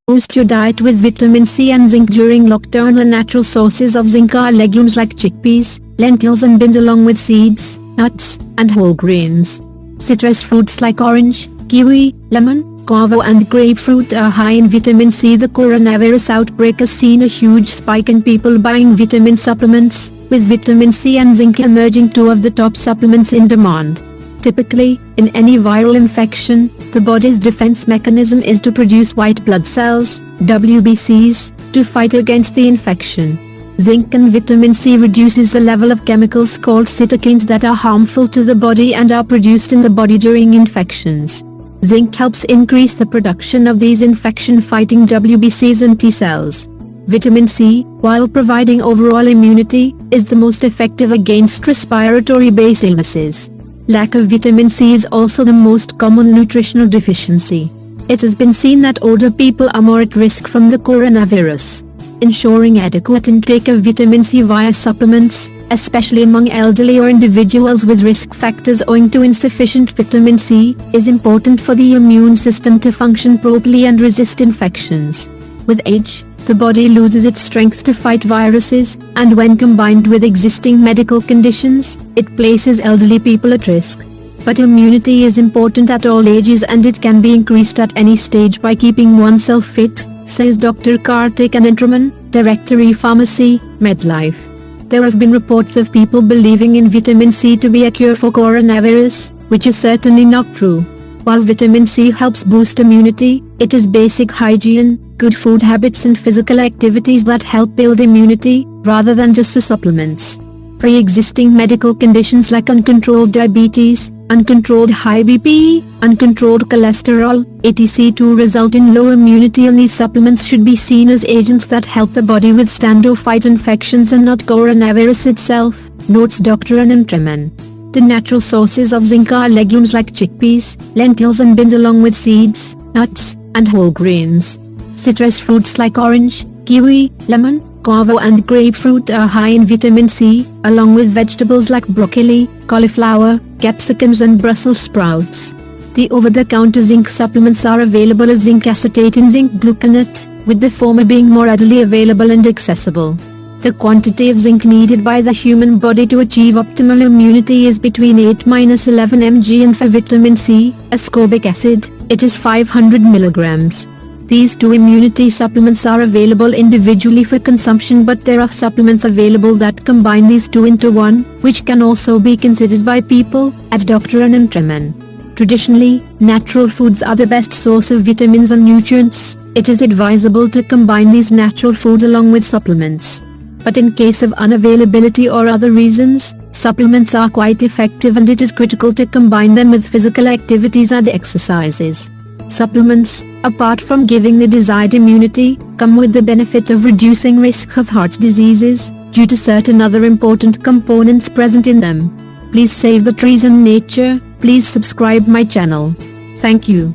Boost your diet with vitamin C and zinc during lockdown. The natural sources of zinc are legumes like chickpeas, lentils and beans along with seeds, nuts, and whole grains. Citrus fruits like orange, kiwi, lemon, guava and grapefruit are high in vitamin C. The coronavirus outbreak has seen a huge spike in people buying vitamin supplements, with vitamin C and zinc emerging two of the top supplements in demand. Typically, in any viral infection, the body's defense mechanism is to produce white blood cells, WBCs, to fight against the infection. Zinc and vitamin C reduces the level of chemicals called cytokines that are harmful to the body and are produced in the body during infections. Zinc helps increase the production of these infection-fighting WBCs and T cells. Vitamin C, while providing overall immunity, is the most effective against respiratory-based illnesses. Lack of vitamin C is also the most common nutritional deficiency. It has been seen that older people are more at risk from the coronavirus. Ensuring adequate intake of vitamin C via supplements, especially among elderly or individuals with risk factors owing to insufficient vitamin C, is important for the immune system to function properly and resist infections. With age, the body loses its strength to fight viruses, and when combined with existing medical conditions, it places elderly people at risk. But immunity is important at all ages and it can be increased at any stage by keeping oneself fit, says Dr. Kartik Anantraman, Director ePharmacy, MedLife. There have been reports of people believing in vitamin C to be a cure for coronavirus, which is certainly not true. While vitamin C helps boost immunity, it is basic hygiene, good food habits and physical activities that help build immunity, rather than just the supplements. Pre-existing medical conditions like uncontrolled diabetes, uncontrolled high BP, uncontrolled cholesterol, etc. to result in low immunity, and these supplements should be seen as agents that help the body withstand or fight infections and not coronavirus itself, notes Dr. Anantraman. The natural sources of zinc are legumes like chickpeas, lentils and beans along with seeds, nuts, and whole grains. Citrus fruits like orange, kiwi, lemon, guava and grapefruit are high in vitamin C, along with vegetables like broccoli, cauliflower, capsicums and Brussels sprouts. The over-the-counter zinc supplements are available as zinc acetate and zinc gluconate, with the former being more readily available and accessible. The quantity of zinc needed by the human body to achieve optimal immunity is between 8–11 mg, and for vitamin C, ascorbic acid, it is 500 mg. These two immunity supplements are available individually for consumption, but there are supplements available that combine these two into one, which can also be considered by people, as Dr. Anantraman. Traditionally, natural foods are the best source of vitamins and nutrients. It is advisable to combine these natural foods along with supplements. But in case of unavailability or other reasons, supplements are quite effective, and it is critical to combine them with physical activities and exercises. Supplements, apart from giving the desired immunity, come with the benefit of reducing risk of heart diseases, due to certain other important components present in them. Please save the trees and nature. Please subscribe my channel. Thank you.